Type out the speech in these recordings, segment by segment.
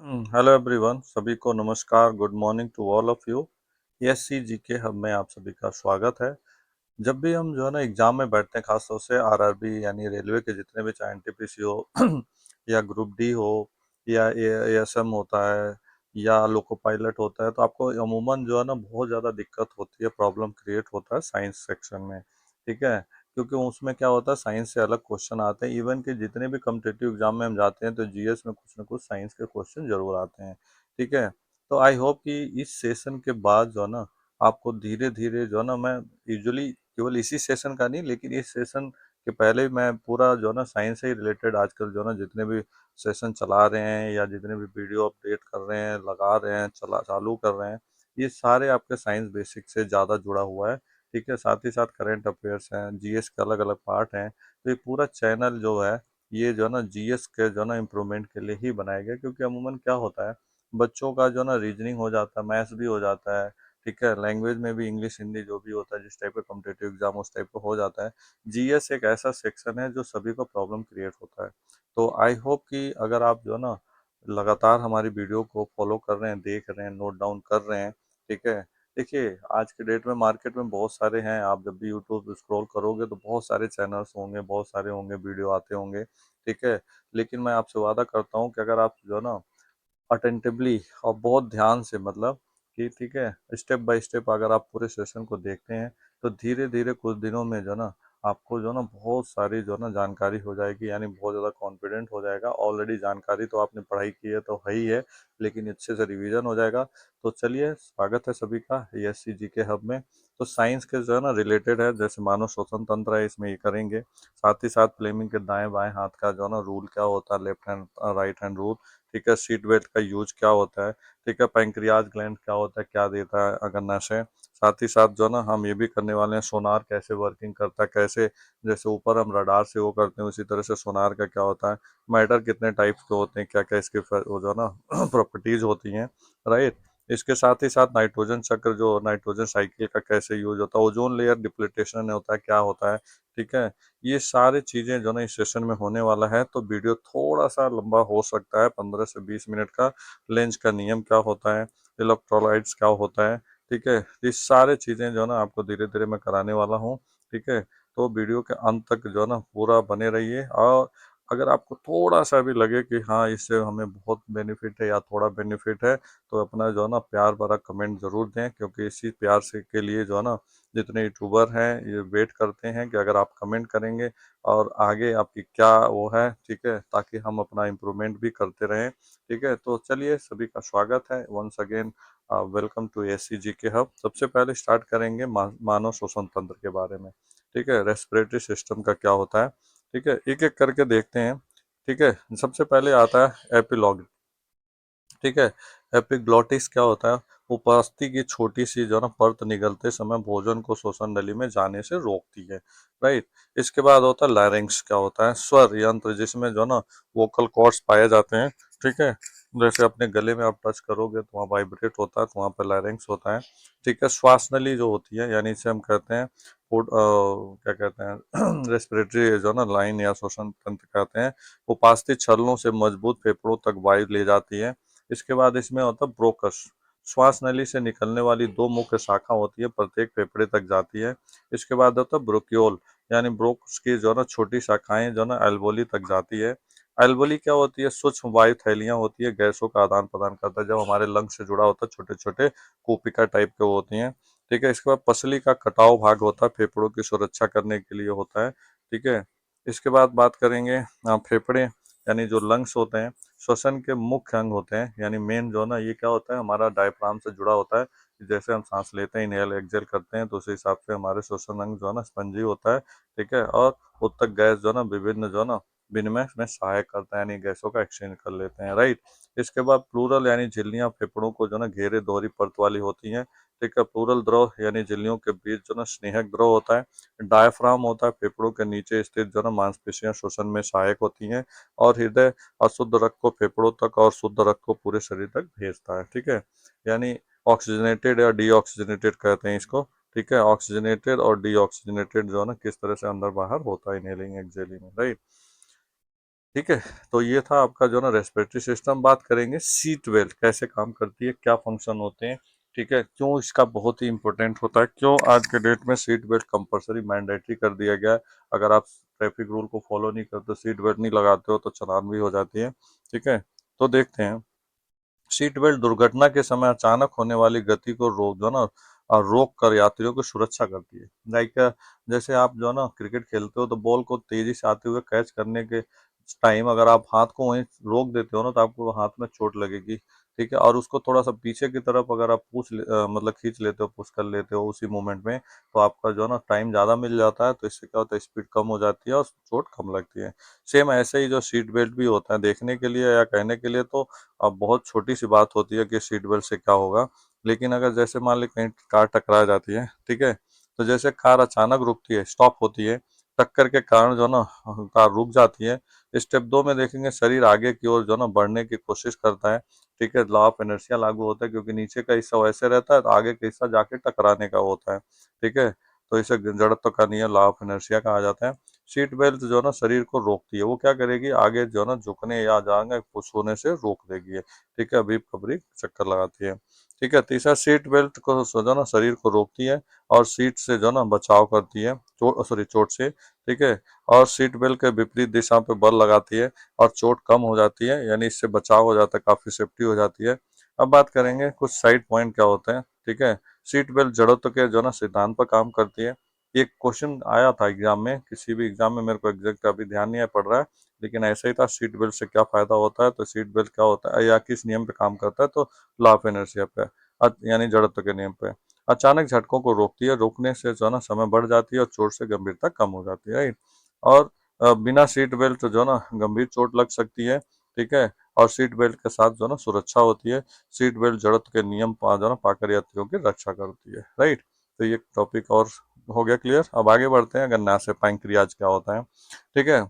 Hello everyone, सभी को नमस्कार। Good morning to all of you. SC G के हब में आप सभी का स्वागत है। जब भी हम जो है ना एग्जाम में बैठते हैं, खासतौर से आरआरबी यानी रेलवे के जितने भी, चाहे एनटीपीसी हो या ग्रुप डी हो या एएसएम होता है या लोको पायलट होता है, तो आपको अमूमन जो है ना बहुत ज़्यादा दिक्कत होती है, प्रॉब्लम क्रिएट होता है साइंस सेक्शन में। ठीक है, क्योंकि उसमें क्या होता है, साइंस से अलग क्वेश्चन आते हैं। इवन कि जितने भी कम्पिटेटिव एग्जाम में हम जाते हैं तो जीएस में कुछ ना कुछ साइंस के क्वेश्चन जरूर आते हैं। ठीक है, तो आई होप कि इस सेशन के बाद जो है ना आपको धीरे धीरे जो है ना, मैं यूजुअली केवल इसी सेशन का नहीं, लेकिन इस सेशन के पहले मैं पूरा जो है ना साइंस से ही रिलेटेड आजकल जो है ना जितने भी सेशन चला रहे हैं या जितने भी वीडियो अपडेट कर रहे हैं, लगा रहे हैं, चालू कर रहे हैं, ये सारे आपके साइंस बेसिक से ज़्यादा जुड़ा हुआ है। ठीक है, साथ ही साथ करंट अफेयर्स हैं, जीएस के अलग अलग पार्ट हैं। तो ये पूरा चैनल जो है, ये जो है ना जीएस के जो है ना इम्प्रूवमेंट के लिए ही बनाया गया, क्योंकि अमूमन क्या होता है, बच्चों का जो है ना रीजनिंग हो जाता है, मैथ्स भी हो जाता है। ठीक है, लैंग्वेज में भी इंग्लिश हिंदी जो भी होता है, जिस टाइप का कॉम्पिटेटिव एग्जाम उस टाइप का हो जाता है। जीएस एक ऐसा सेक्शन है जो सभी को प्रॉब्लम क्रिएट होता है। तो आई होप कि अगर आप जो है ना लगातार हमारी वीडियो को फॉलो कर रहे हैं, देख रहे हैं, नोट डाउन कर रहे हैं। ठीक है, देखिए आज के डेट में मार्केट में बहुत सारे हैं, आप जब भी यूट्यूब स्क्रॉल करोगे तो बहुत सारे चैनल्स होंगे, बहुत सारे होंगे, वीडियो आते होंगे। ठीक है, लेकिन मैं आपसे वादा करता हूँ कि अगर आप जो है ना अटेंटिवली और बहुत ध्यान से, मतलब कि ठीक है, स्टेप बाय स्टेप अगर आप पूरे सेशन को देखते हैं, तो धीरे धीरे कुछ दिनों में जो है ना आपको जो है ना बहुत सारी जो है ना जानकारी हो जाएगी, यानी बहुत ज़्यादा कॉन्फिडेंट हो जाएगा। ऑलरेडी जानकारी तो आपने पढ़ाई की है तो है ही है, लेकिन अच्छे से रिवीजन हो जाएगा। तो चलिए, स्वागत है सभी का एएससी जी के हब में। तो साइंस के जो है ना रिलेटेड है, जैसे मानव श्वसन तंत्र है, इसमें ये करेंगे। साथ ही साथ फ्लेमिंग के दाएं बाएं हाथ का जो है ना रूल क्या होता है, left hand right hand rule. ठीक है, सीट बेल्ट का यूज क्या होता है। ठीक है, पैंक्रियाज ग्लैंड क्या होता है, क्या देता है अगर नशे। साथ ही साथ जो है ना हम ये भी करने वाले हैं, सोनार कैसे वर्किंग करता है, कैसे जैसे ऊपर हम रडार से वो करते हैं, उसी तरह से सोनार का क्या होता है, मैटर कितने टाइप्स के होते हैं, क्या क्या इसके वो जो है ना प्रॉपर्टीज होती हैं। राइट, इसके साथ ही साथ नाइट्रोजन चक्र, जो नाइट्रोजन साइकिल का कैसे यूज होता है, ओजोन लेयर डिप्लीटेशन होता है क्या होता है। ठीक है, ये सारी चीज़ें जो ना इस सेशन में होने वाला है, तो वीडियो थोड़ा सा लंबा हो सकता है, 15 से 20 मिनट का। लेंज का नियम क्या होता है, इलेक्ट्रोलाइट्स क्या होता है। ठीक है, ये सारे चीज़ें जो है ना आपको धीरे धीरे मैं कराने वाला हूँ। ठीक है, तो वीडियो के अंत तक जो है ना पूरा बने रहिए। और अगर आपको थोड़ा सा भी लगे कि हाँ इससे हमें बहुत बेनिफिट है या थोड़ा बेनिफिट है, तो अपना जो है ना प्यार भरा कमेंट ज़रूर दें, क्योंकि इसी प्यार से के लिए जो है ना जितने यूट्यूबर हैं ये वेट करते हैं कि अगर आप कमेंट करेंगे और आगे आपकी क्या वो है। ठीक है, ताकि हम अपना इम्प्रूवमेंट भी करते रहें। ठीक है, तो चलिए, सभी का स्वागत है once again. Welcome to SC G के हब। सबसे पहले स्टार्ट करेंगे मानव श्वसन तंत्र के बारे में। ठीक है, रेस्पिरेटरी सिस्टम का क्या होता है। ठीक है, एक एक करके देखते हैं। ठीक है, सबसे पहले आता है एपिलॉग। ठीक है, एपिग्लॉटिस क्या होता है, उपास्थि की छोटी सी जो है ना परत निगलते समय भोजन को श्वसन नली में जाने से रोकती है। राइट, इसके बाद होता है लैरिंक्स, क्या होता है, स्वर यंत्र, जिसमें जो है ना वोकल कॉर्ड्स पाए जाते हैं। ठीक है, जैसे अपने गले में आप टच करोगे तो वहाँ वाइब्रेट होता है, तो वहाँ पर लैरिंक्स होता है। ठीक है, श्वास नली जो होती है, यानी इसे हम कहते हैं क्या कहते हैं रेस्पिरेटरी जो है ना लाइन या श्वसन तंत्र कहते हैं। उपास्थि छलनों से मजबूत फेफड़ों तक वायु ले जाती है। इसके बाद इसमें होता है ब्रोकस, श्वास नली से निकलने वाली दो मुख्य शाखा होती है, प्रत्येक फेफड़े तक जाती है। इसके बाद होता है ब्रोक्योल, यानी ब्रोक्स की जो है ना छोटी शाखाएं जो है ना एल्वोली तक जाती है। एल्वोली क्या होती है, सूक्ष्म वायु थैलियां होती है, गैसों का आदान प्रदान करता है, जब हमारे लंग से जुड़ा होता है, छोटे छोटे कूपिका टाइप के होती हैं। ठीक है, इसके बाद पसली का कटाव भाग होता है, फेफड़ों की सुरक्षा करने के लिए होता है। ठीक है, इसके बाद बात करेंगे फेफड़े यानी जो लंग्स होते हैं, श्वसन के मुख्य अंग होते हैं, यानी मेन जो है ना ये क्या होता है, हमारा डायफ्राम से जुड़ा होता है। जैसे हम सांस लेते हैं, इनहेल एक्सहेल करते हैं, तो उस हिसाब से हमारे श्वसन अंग जो है ना स्पंजी होता है। ठीक है, और उत्तक गैस जो है ना विभिन्न जो है ना विनिमय में सहायक करता है, यानी गैसों का एक्सचेंज कर लेते हैं। राइट, इसके बाद प्लूरल, यानी झिल्लियां फेफड़ों को जो है ना घेरे दोहरी परत वाली होती हैं। ठीक है, प्लूरल द्रव यानी झिल्लियों के बीच जो है ना स्नेहक द्रव होता है। डायफ्राम होता है, फेफड़ों के नीचे स्थित जो है ना मांसपेशियां श्वसन में सहायक होती हैं। और हृदय अशुद्ध रक्त को फेफड़ों तक और शुद्ध रक्त को पूरे शरीर तक भेजता है। ठीक है, यानी ऑक्सीजनेटेड या डीऑक्सीजनेटेड कहते हैं इसको। ठीक है, ऑक्सीजनेटेड और डीऑक्सीजनेटेड जो है ना किस तरह से अंदर बाहर होता है इनहेलिंग एक्सहेलिंग। राइट, ठीक है। तो ये था आपका जो ना रेस्पिरेटरी सिस्टम। बात करेंगे सीट बेल्ट कैसे काम करती है, क्या फंक्शन होते हैं, ठीक है, क्यों इसका बहुत ही इंपॉर्टेंट होता है, क्यों आज के डेट में सीट बेल्ट कंपलसरी मैंडेटरी कर दिया गया है। अगर आप ट्रैफिक रूल को फॉलो नहीं करते, सीट बेल्ट नहीं लगाते हो तो चालान भी हो जाती है। ठीक है। तो देखते हैं, सीट बेल्ट दुर्घटना के समय अचानक होने वाली गति को रोक दो ना, और रोक कर यात्रियों की सुरक्षा करती है। लाइक जैसे आप जो है ना क्रिकेट खेलते हो तो बॉल को तेजी से आते हुए कैच करने के टाइम अगर आप हाथ को वहीं रोक देते हो ना तो आपको हाथ में चोट लगेगी। ठीक है। और उसको थोड़ा सा पीछे की तरफ अगर आप मतलब खींच लेते हो, पुश कर लेते हो उसी मोमेंट में, तो आपका जो है ना टाइम ज़्यादा मिल जाता है। तो इससे क्या होता है, स्पीड कम हो जाती है और चोट कम लगती है। सेम ऐसे ही जो सीट बेल्ट भी होता है, देखने के लिए या कहने के लिए तो अब बहुत छोटी सी बात होती है कि सीट बेल्ट से क्या होगा। लेकिन अगर जैसे मान ली कहीं कार टकरा जाती है, ठीक है, तो जैसे कार अचानक रुकती है, स्टॉप होती है, टक्कर के कारण जो ना कार रुक जाती है। स्टेप 2 में देखेंगे, शरीर आगे की ओर जो ना बढ़ने की कोशिश करता है। ठीक है। लॉ ऑफ इनर्शिया लागू होता है, क्योंकि नीचे का हिस्सा वैसे रहता है तो आगे का हिस्सा जाके टकराने का होता है। ठीक है। तो इसे जड़त्व का नियम, लॉ ऑफ इनर्शिया कहा जाता है। सीट बेल्ट जो है ना शरीर को रोकती है, वो क्या करेगी, आगे जो है ना झुकने या जाने पुश होने से रोक देगी ये। ठीक है। अभी खबरी चक्कर लगाती है। ठीक है। तीसरा, सीट बेल्ट को जो है ना शरीर को रोकती है और सीट से जो है ना बचाव करती है, चोट सॉरी चोट से। ठीक है। और सीट बेल्ट के विपरीत दिशा पे बल लगाती है और चोट कम हो जाती है, यानी इससे बचाव हो जाता है, काफी सेफ्टी हो जाती है। अब बात करेंगे कुछ साइड पॉइंट क्या होते हैं। ठीक है। सीट बेल्ट जड़त्व के जो है ना सिद्धांत पर काम करती है। एक क्वेश्चन आया था एग्जाम में, किसी भी एग्जाम में, मेरे को एग्जैक्ट अभी ध्यान नहीं है पड़ रहा है, लेकिन ऐसा ही था, सीट बेल्ट से क्या फायदा होता है। तो सीट बेल्ट क्या होता है या किस नियम पे काम करता है, तो लॉ ऑफ इनर्शिया पे, यानी जड़त्व के नियम पे। अचानक झटकों को रोकती है, रोकने से जो है ना समय बढ़ जाती है और चोट से गंभीरता कम हो जाती है, राइट। और बिना सीट बेल्ट जो है ना गंभीर चोट लग सकती है। ठीक है। और सीट बेल्ट के साथ जो है ना सुरक्षा होती है। सीट बेल्ट जड़त्व के नियम जो है ना पाकर यात्रियों की रक्षा करती है, राइट। तो ये टॉपिक और हो गया क्लियर। अब आगे बढ़ते हैं, अगर नासे पैंक्रियाज क्या होता है। ठीक है।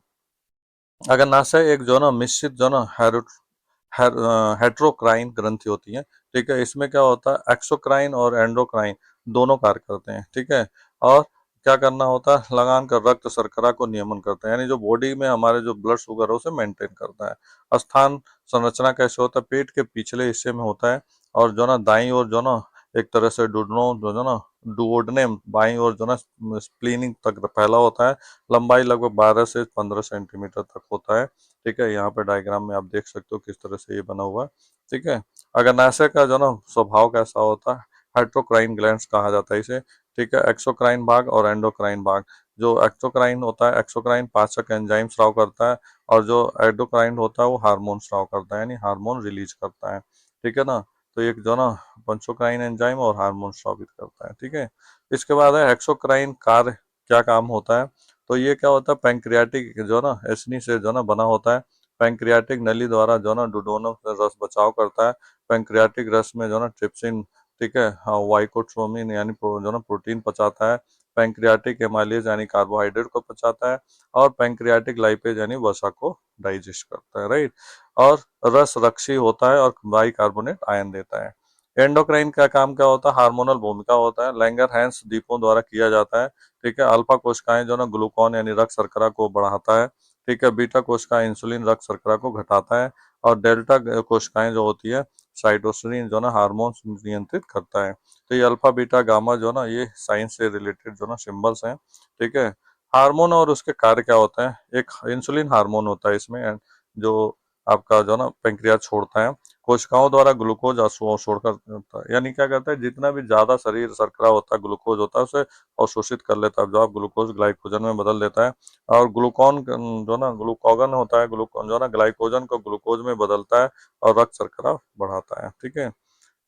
अगर नासा एक जो है ना मिश्रित जो है ना हेट्रोक्राइन ग्रंथि होती है। ठीक है। इसमें क्या होता है, एक्सोक्राइन और एंडोक्राइन दोनों कार्य करते हैं। ठीक है। और क्या करना होता है, लगान कर रक्त शर्करा को नियमन करते हैं, यानी जो बॉडी में हमारे जो ब्लड शुगर है उसे मेंटेन करता है। स्थान संरचना कैसे होता है, पेट के पिछले हिस्से में होता है। और जो ना दाई और जो ना एक तरह से डुडनो जो ना डुओडनेम बाई और जो ना स्प्लीनिंग तक फैला होता है। लंबाई लगभग 12 से 15 सेंटीमीटर तक होता है। ठीक है। यहाँ पे डायग्राम में आप देख सकते हो किस तरह से ये बना हुआ है। ठीक है। अग्नाशय का जो ना स्वभाव कैसा होता है, हाइड्रोक्राइन ग्लैंड्स कहा जाता है इसे। ठीक है। एक्सोक्राइन भाग और एंडोक्राइन भाग। जो एक्सोक्राइन होता है, एक्सोक्राइन पाचक एंजाइम स्राव करता है, और जो एंडोक्राइन होता है वो हार्मोन स्राव करता है, यानी हार्मोन रिलीज करता है। ठीक है ना। तो एक जो ना पंचोक्राइन एंजाइम और हार्मोन स्रावित करता है। ठीक है। इसके बाद है एक्सोक्राइन कार्य, क्या काम होता है। तो ये क्या होता है, पैंक्रियाटिक जो ना एसिनी से जो ना बना होता है। पैंक्रियाटिक नली द्वारा जो ना डुडोनम से रस बचाव करता है। पैंक्रियाटिक रस में जो ना ट्रिप्सिन, ठीक है, हाँ, वाइकोट्रोमिन यानी जो ना प्रोटीन पचाता है। पैंक्रियाटिक एमाइलेज यानी कार्बोहाइड्रेट को पचाता है। और पैंक्रियाटिक लाइपेज यानी वसा को डाइजेस्ट करता है, राइट। और रस रक्षी होता है और बाइकार्बोनेट आयन देता है। एंडोक्राइन का काम क्या होता है, हार्मोनल भूमिका होता है, लैंगर हैंस द्वीपों द्वारा किया जाता है। ठीक है। अल्फा कोशिकाएं जो ना ग्लूकॉन यानी रक्त शर्करा को बढ़ाता है। ठीक है। बीटा कोशिकाएं इंसुलिन रक्त शर्करा को घटाता है। और डेल्टा कोशिकाएं जो होती है, साइटोसिन जो ना हार्मोन नियंत्रित करता है। तो ये अल्फा बीटा गामा जो ना ये साइंस से रिलेटेड जो ना सिंबल्स हैं। ठीक है। हार्मोन और उसके कार्य क्या होते हैं, एक इंसुलिन हार्मोन होता है इसमें, जो आपका जो ना पेंक्रियाज छोड़ता है। कोशिकाओं द्वारा ग्लूकोज छोड़कर देता है। यानी क्या करता है, जितना भी ज्यादा शरीर शर्करा होता है, ग्लूकोज होता है, उसे अवशोषित कर लेता है, जो आप ग्लूकोज ग्लाइकोजन में बदल देता है। और ग्लूकॉन जो ना ग्लूकोगन होता है, ग्लूकॉन जो ना ग्लाइकोजन को ग्लूकोज में बदलता है और रक्त शर्करा बढ़ाता है। ठीक है।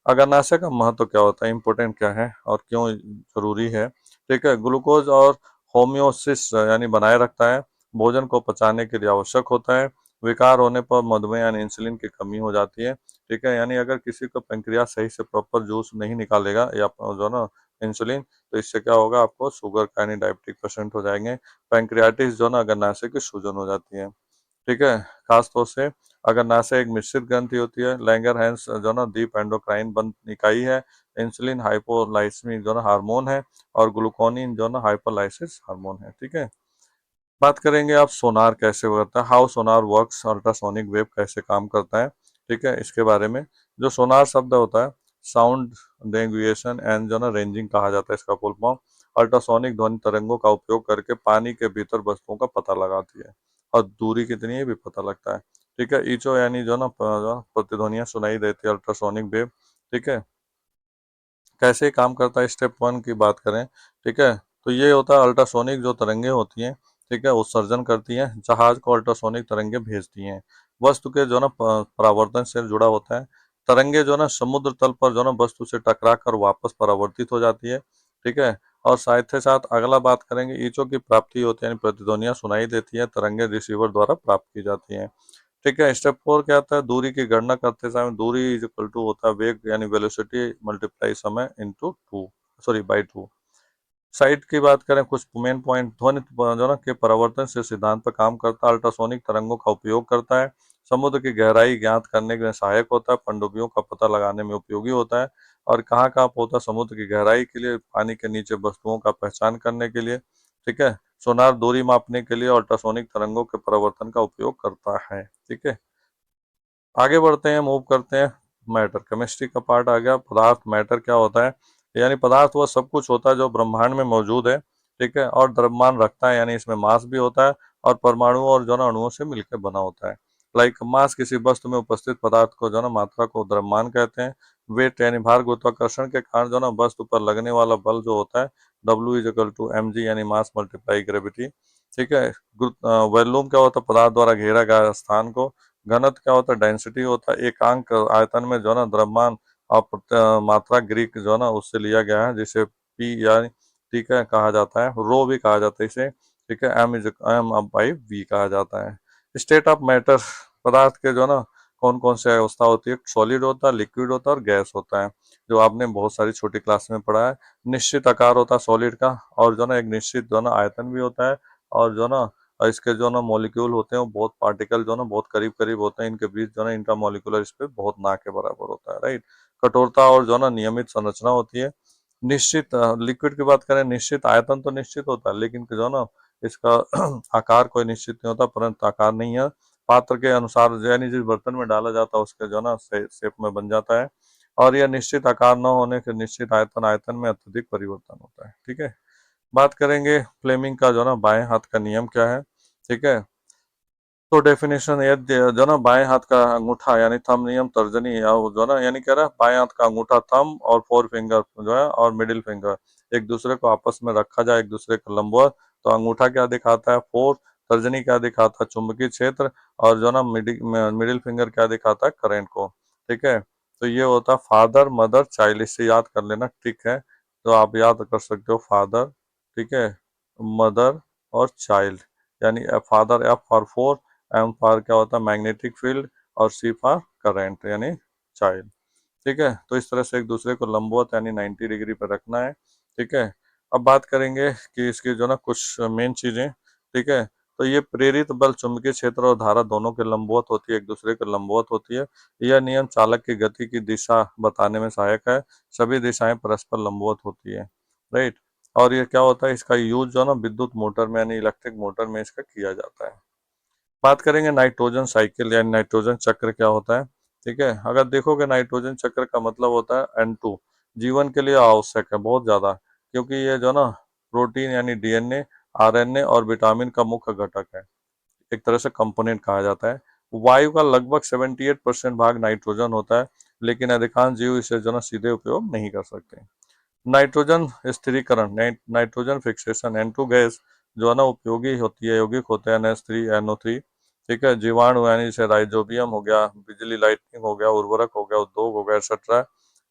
अग्नाशय का महत्व क्या होता है, इंपॉर्टेंट क्या है और क्यों जरूरी है। ठीक है। ग्लूकोज और होम्योसिस यानी बनाए रखता है। भोजन को पचाने के लिए आवश्यक होता है। विकार होने पर मधुमेह यानी इंसुलिन की कमी हो जाती है। ठीक है। यानी अगर किसी को पेंक्रियाज सही से प्रॉपर जूस नहीं निकालेगा या जो ना इंसुलिन, तो इससे क्या होगा, आपको शुगर का यानी डायबिटिक पेशेंट हो जाएंगे। पैंक्रियाटिस जो ना अग्नाशय की सूजन हो जाती है। ठीक है। खास तौर से अगर नासा एक मिश्रित ग्रंथि होती है, लैंगरहैंस जो ना दीप एंडोक्राइन बंद इकाई है। इंसुलिन हाइपोलाइसिमिक जो ना हार्मोन है। और ग्लूकोनिन जो ना हाइपोलाइसिस हार्मोन है। ठीक है। बात करेंगे आप सोनार कैसे करता है, how Sonar works, ultrasonic wave कैसे काम करता है। ठीक है, इसके बारे में जो सोनार शब्द होता है, साउंड डेविएशन एंड जो ना रेंजिंग कहा जाता है इसका फुल फॉर्म। अल्ट्रासोनिक ध्वनि तरंगों का उपयोग करके पानी के भीतर वस्तुओं का पता लगाती है और दूरी कितनी है भी पता लगता है। ठीक है, ईचो यानी जो ना प्रतिध्वनियां सुनाई देती है, अल्ट्रासोनिक वेव। ठीक है, कैसे काम करता है, स्टेप वन की बात करें। ठीक है, तो ये होता है अल्ट्रासोनिक जो तरंगे होती हैं, ठीक है, उत्सर्जन करती हैं, जहाज को अल्ट्रासोनिक तरंगे भेजती हैं, वस्तु के जो ना परावर्तन से जुड़ा होता है। तरंगे जो ना समुद्र तल पर जो ना वस्तु से टकरा कर वापस परावर्तित हो जाती है। ठीक है, और साथ ही साथ अगला बात करेंगे, ईचो की प्राप्ति होती है, यानी प्रतिध्वनियां सुनाई देती है, तरंगे रिसीवर द्वारा प्राप्त की जाती हैं। ठीक है, स्टेप फोर क्या आता है, दूरी की गणना करते समय दूरी इज इक्वल टू होता है वेग यानी वेलोसिटी मल्टीप्लाई समय into two, sorry by two. Site की बात करें, कुछ मेन पॉइंट, ध्वनि जो ना के परावर्तन से सिद्धांत पर काम करता है, अल्ट्रासोनिक तरंगों का उपयोग करता है, समुद्र की गहराई ज्ञात करने में सहायक होता है, पनडुब्बियों का पता लगाने में उपयोगी होता है, और कहाँ कहाँ पे होता है, समुद्र की गहराई के लिए, पानी के नीचे वस्तुओं का पहचान करने के लिए। ठीक है, सोनार दूरी मापने के लिए अल्ट्रासोनिक तरंगों के परावर्तन का उपयोग करता है। ठीक है, आगे बढ़ते हैं, मूव करते हैं। मैटर, केमिस्ट्री का पार्ट आ गया। पदार्थ, मैटर क्या होता है, यानी पदार्थ वह सब कुछ होता है जो ब्रह्मांड में मौजूद है। ठीक है, और द्रव्यमान रखता है, यानी इसमें मास भी होता है, और परमाणुओं और जो ना अणुओं से मिलकर बना होता है। लाइक मास, किसी वस्तु में उपस्थित पदार्थ को जो ना मात्रा को द्रव्यमान कहते हैं। वेट यानी भार, गुरुत्वाकर्षण के कारण जो ना वस्तु पर लगने वाला बल जो होता है, W = mg यानी मास मल्टीप्लाई ग्रेविटी। ठीक है, वॉल्यूम क्या होता है, पदार्थ द्वारा घेरा गया स्थान को। घनत्व क्या होता है, डेंसिटी होता है, एकांक आयतन में जो ना द्रव्यमान और मात्रा ग्रीक जो ना उससे लिया गया है, जिसे पी या ठीक है कहा जाता है, रो भी कहा जाता है इसे। ठीक है, m/v कहा जाता है। स्टेट ऑफ मैटर, पदार्थ के जो ना कौन कौन से अवस्था होती है, सॉलिड होता है, लिक्विड होता है और गैस होता है, जो आपने बहुत सारी छोटी क्लास में पढ़ा है। निश्चित आकार होता है सॉलिड का, और जो ना एक निश्चित जो ना आयतन भी होता है, और जो ना इसके जो ना मॉलिक्यूल होते हैं वो बहुत पार्टिकल जो ना बहुत करीब करीब होते हैं, इनके बीच जो ना इंटर मॉलिक्यूलर स्पेस बहुत ना के बराबर होता है, राइट। कठोरता और जो ना नियमित संरचना होती है। निश्चित, लिक्विड की बात करें, निश्चित आयतन तो निश्चित होता है, लेकिन जो ना इसका आकार कोई निश्चित नहीं होता, परंतु आकार नहीं है, पात्र के अनुसार यानी जिस बर्तन में डाला जाता है उसके जो ना शेप में बन जाता है। और यह निश्चित आकार न होने के निश्चित आयतन, आयतन में अत्यधिक परिवर्तन होता है। ठीक है, बात करेंगे फ्लेमिंग का जो ना बाएं हाथ का नियम क्या है। ठीक है, तो डेफिनेशन ये जो ना बाएं हाथ का अंगूठा यानी थंब नियम, तर्जनी या वो जो ना यानी कह रहा है बाएं हाथ का अंगूठा, थंब और फोर फिंगर जो है और मिडिल फिंगर एक दूसरे को आपस में रखा जाए, एक दूसरे के लंबवत, तो अंगूठा क्या दिखाता है, फोर। तर्जनी क्या दिखाता है, चुंबकीय क्षेत्र। और जो ना मिडिल फिंगर क्या दिखाता है, करंट को। ठीक है, तो ये होता है फादर, मदर, चाइल्ड, इससे याद कर लेना। ठीक है, तो आप याद कर सकते हो फादर, ठीक है, मदर और चाइल्ड, यानी father F for force, M for क्या होता है मैग्नेटिक फील्ड, और सी फॉर करंट यानी चाइल्ड। ठीक है, तो इस तरह से एक दूसरे को लंबवत यानी 90 डिग्री पर रखना है। ठीक है, अब बात करेंगे कि इसकी जो ना कुछ मेन चीजें। ठीक है, तो ये प्रेरित बल चुंबकीय क्षेत्र और धारा दोनों के लंबवत होती है, एक दूसरे के लंबवत होती है। यह नियम चालक की गति की दिशा बताने में सहायक है, सभी दिशाएं परस्पर लंबवत होती है, राइट। और ये क्या होता है, इसका यूज जो ना विद्युत मोटर में यानी इलेक्ट्रिक मोटर में इसका किया जाता है। बात करेंगे नाइट्रोजन साइकिल यानी नाइट्रोजन चक्र क्या होता है। ठीक है, अगर देखोगे नाइट्रोजन चक्र का मतलब होता है N2, जीवन के लिए आवश्यक है बहुत ज्यादा, क्योंकि ये जो ना प्रोटीन यानी डीएनए, आरएनए और विटामिन का मुख्य घटक है, एक तरह से कंपोनेंट कहा जाता है। वायु का लगभग 78% भाग नाइट्रोजन होता है, लेकिन अधिकांश जीव इसे जो ना सीधे उपयोग नहीं कर सकते। नाइट्रोजन स्थिरीकरण, नाइट्रोजन फिक्सेशन, N2 गैस जो है ना उपयोगी होती है, यौगिक होते हैं NH3 NO3। ठीक है, जीवाणु यानी जैसे राइजोबियम हो गया, बिजली लाइटनिंग हो गया, उर्वरक हो गया, उद्योग हो गया, एक्सेट्रा।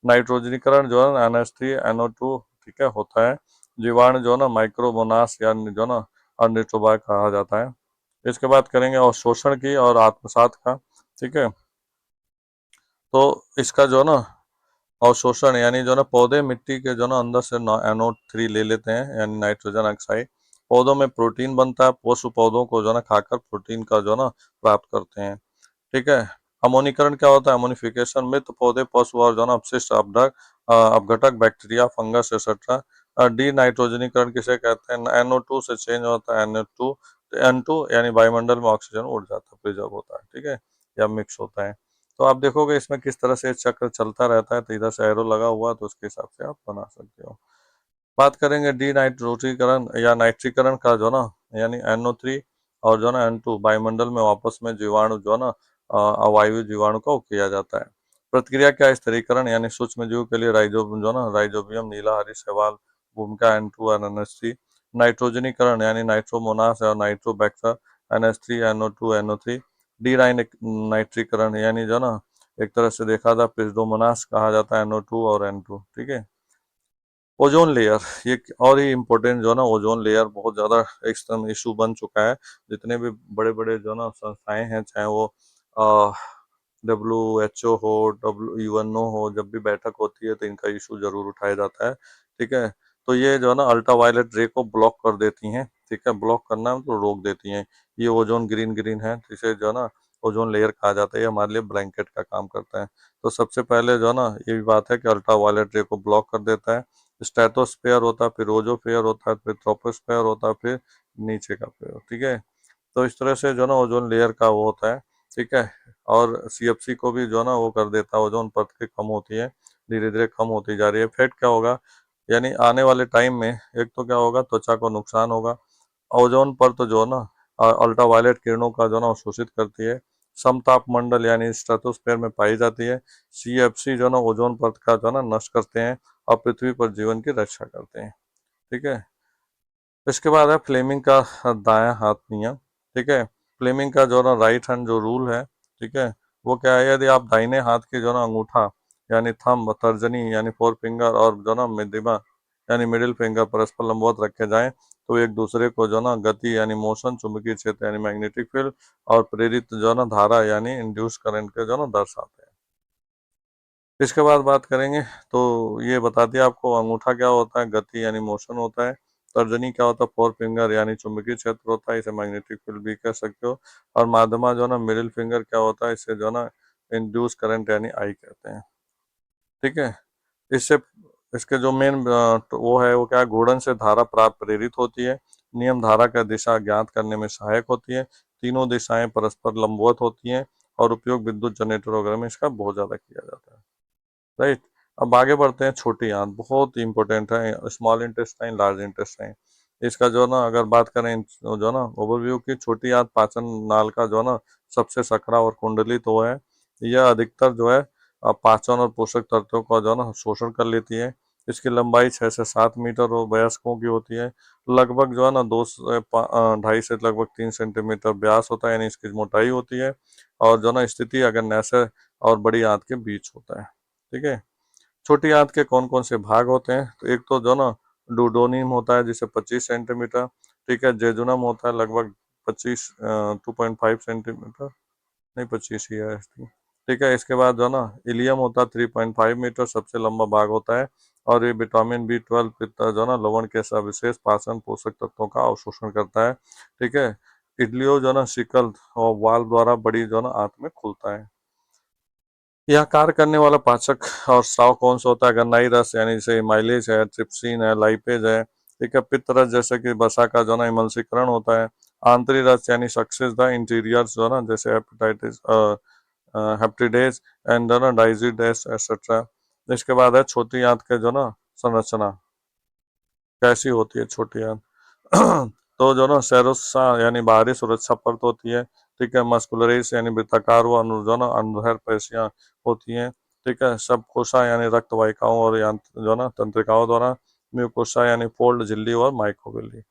नाइट्रोजनीकरण जो है NH3 NO2, ठीक है, होता है। जीवाणु जो है ना माइक्रोमोनास या जो है ना अर्निथ्रोबा कहा जाता है। इसके बाद करेंगे अवशोषण की और आत्मसात का। ठीक है, तो इसका जो है ना अवशोषण यानी जो ना पौधे मिट्टी के जो ना अंदर से NO3 ले लेते हैं यानी नाइट्रोजन ऑक्साइड, पौधों में प्रोटीन बनता है, पशु पौधों को जो ना खाकर प्रोटीन का जो ना प्राप्त करते हैं। ठीक है, अमोनीकरण क्या होता है, अमोनिफिकेशन, मृत पौधे, पशु और जो ना अपशिष्ट अपघटक, बैक्टीरिया, फंगस एक्सेट्रा। डी नाइट्रोजनीकरण किसे कहते हैं, NO2 से चेंज होता है NH2 N2 यानी वायुमंडल में ऑक्सीजन उड़ जाता है, प्रिजर्व होता है, ठीक है, या मिक्स होता है। तो आप देखोगे इसमें किस तरह से चक्र चलता रहता है, तो इधर से एरो लगा हुआ है, तो उसके हिसाब से आप बना सकते हो। बात करेंगे डी नाइट्रोजीकरण या नाइट्रीकरण का, जो ना यानी NO3 और जो ना N2 वायुमंडल में वापस में जीवाणु जो ना अवायवीय जीवाणु का किया जाता है। प्रतिक्रिया क्या, स्थिरीकरण यानी सूक्ष्म जीव के लिए राइजोबियम, नीला हरी शैवाल, भूमिका N2 और NH3। नाइट्रोजनीकरण यानी नाइट्रोमोनास और Nitrobacter NH3 NO2 NO3। D नाइट्रीकरण यानी जो ना एक तरह से देखा था पिस्डोमोनास कहा जाता है NO2 और N2, ठीक है। ओजोन लेयर, ये और ही इम्पोर्टेंट जो है ना, ओजोन लेयर बहुत ज़्यादा एक इशू बन चुका है। जितने भी बड़े बड़े जो ना संस्थाएं हैं, चाहे वो WHO हो, UNO हो, जब भी बैठक होती है तो इनका इशू जरूर उठाया जाता है, ठीक है। तो ये जो है ना अल्ट्रा वायलेट रे को ब्लॉक कर देती हैं, ठीक है, ब्लॉक करना है तो रोक देती हैं। ये ओजोन ग्रीन ग्रीन है, जिसे जो है ना ओजोन लेयर कहा जाता है, ये हमारे लिए ब्लैंकेट का काम करता है। तो सबसे पहले जो है ना ये भी बात है कि अल्ट्रा वायलेट रे को ब्लॉक कर देता है। स्ट्रेटोस्फेयर होता है, फिर ओजोफेयर होता है, फिर ट्रोपोस्फेयर होता है, फिर नीचे का पेयर, ठीक है। तो इस तरह से जो ना ओजोन लेयर का वो होता है, ठीक है। और CFC को भी जो ना वो कर देता है, ओजोन परत की कम होती है, धीरे धीरे कम होती जा रही है। इफेक्ट क्या होगा, यानी आने वाले टाइम में एक तो क्या होगा, त्वचा को नुकसान होगा। ओजोन परत तो जो है ना अल्ट्रावायलेट किरणों का जो ना अवशोषित करती है, समताप मंडल यानी स्ट्रेटोस्फेयर में पाई जाती है। CFC जो ना ओजोन परत का जो ना नष्ट करते हैं और पृथ्वी पर जीवन की रक्षा करते हैं, ठीक है। इसके बाद है फ्लेमिंग का दायां हाथ नियम, ठीक है। फ्लेमिंग का जो ना राइट हैंड जो रूल है, ठीक है, वो क्या है, यदि आप दाहिने हाथ के जो ना अंगूठा यानी थंब, तर्जनी यानी फोर फिंगर और जो ना मिडिमा यानी मिडिल फिंगर परस्पर लंबवत रखे जाएं, तो एक दूसरे को जो ना गति यानी मोशन, चुंबकीय क्षेत्र यानी मैग्नेटिक फील्ड और प्रेरित जो ना धारा यानी इंड्यूस करंट के जो ना दर्शाते हैं। इसके बाद बात करेंगे, तो ये बता दिया आपको अंगूठा क्या होता है, गति यानी मोशन होता है। तर्जनी क्या होता है, फोर फिंगर यानी चुंबकीय क्षेत्र होता है, इसे मैग्नेटिक फील्ड भी कह सकते हो। और माध्यमा जो ना मिडिल फिंगर क्या होता है, इसे जो ना इंड्यूस करंट यानी आई कहते हैं, ठीक है। इससे इसके जो मेन वो है, वो क्या है, घूर्णन से धारा प्राप्त प्रेरित होती है। नियम धारा का दिशा ज्ञात करने में सहायक होती है। तीनों दिशाएं परस्पर लंबवत होती हैं और उपयोग विद्युत जनरेटर वगैरह में इसका बहुत ज्यादा किया जाता है, राइट। अब आगे बढ़ते हैं, छोटी आंत बहुत इंपॉर्टेंट है, स्मॉल इंटेस्टाइन, लार्ज इंटेस्टाइन। इसका जो ना अगर बात करें जो ना ओवरव्यू की, छोटी आंत पाचन नाल का जो ना सबसे सकरा और कुंडलित वो है। यह अधिकतर जो है पाचन और पोषक तत्वों का जो ना शोषण कर लेती है। इसकी लंबाई 6 से 7 मीटर और वयस्कों की होती है। लगभग जो है ना 2 से 2.5 से लगभग 3 सेंटीमीटर व्यास होता है, यानी इसकी मोटाई होती है। और जो ना स्थिति अगर नैसे और बड़ी आंत के बीच होता है, ठीक है। छोटी आंत के कौन कौन से भाग होते हैं, तो एक तो जो ना डूडोनियम होता है, जिसे 25 सेंटीमीटर, ठीक है। जेजुनम होता है लगभग 2.5 सेंटीमीटर, नहीं 25 ही है, ठीक है। इसके बाद जो ना इलियम होता है 3.5 मीटर, सबसे लंबा भाग होता है। और ये विटामिन B12 पित्त जो ना लवण के सविशेष पाचन पोषक तत्वों का अवशोषण करता है, ठीक है। इडलियो जो ना शिकल और वाल द्वारा बड़ी जो ना आंत में खुलता है। यह कार्य करने वाला पाचक और स्राव कौन सा होता है, गन्नाई रस यानी जैसे माइलेज है, ट्रिप्सिन है, लाइपेज है, ठीक है। पित्त रस जैसे कि वसा का जो ना इमल्सीकरण होता है। आंतरिक रस यानी सक्सेस द इंटीरियर जो ना, जैसे हेपेटाइटिस, हेप्टिडेज एंड ना डाइजिडेस एक्सेट्रा। इसके बाद है छोटी आंत के जो ना संरचना कैसी होती है, छोटी आंत तो जो ना सेरोसा यानी बाहरी सुरक्षा परत होती है, ठीक है। मस्कुलरिस यानी वृत्ताकार व जो ना अनुदैर्ध्य पेशियां होती हैं, ठीक है। सब कोशा यानी रक्त वाहिकाओं और जो ना तंत्रिकाओं द्वारा। म्यूकोसा यानी फोल्ड झिल्ली और माइक्रोविल्ली।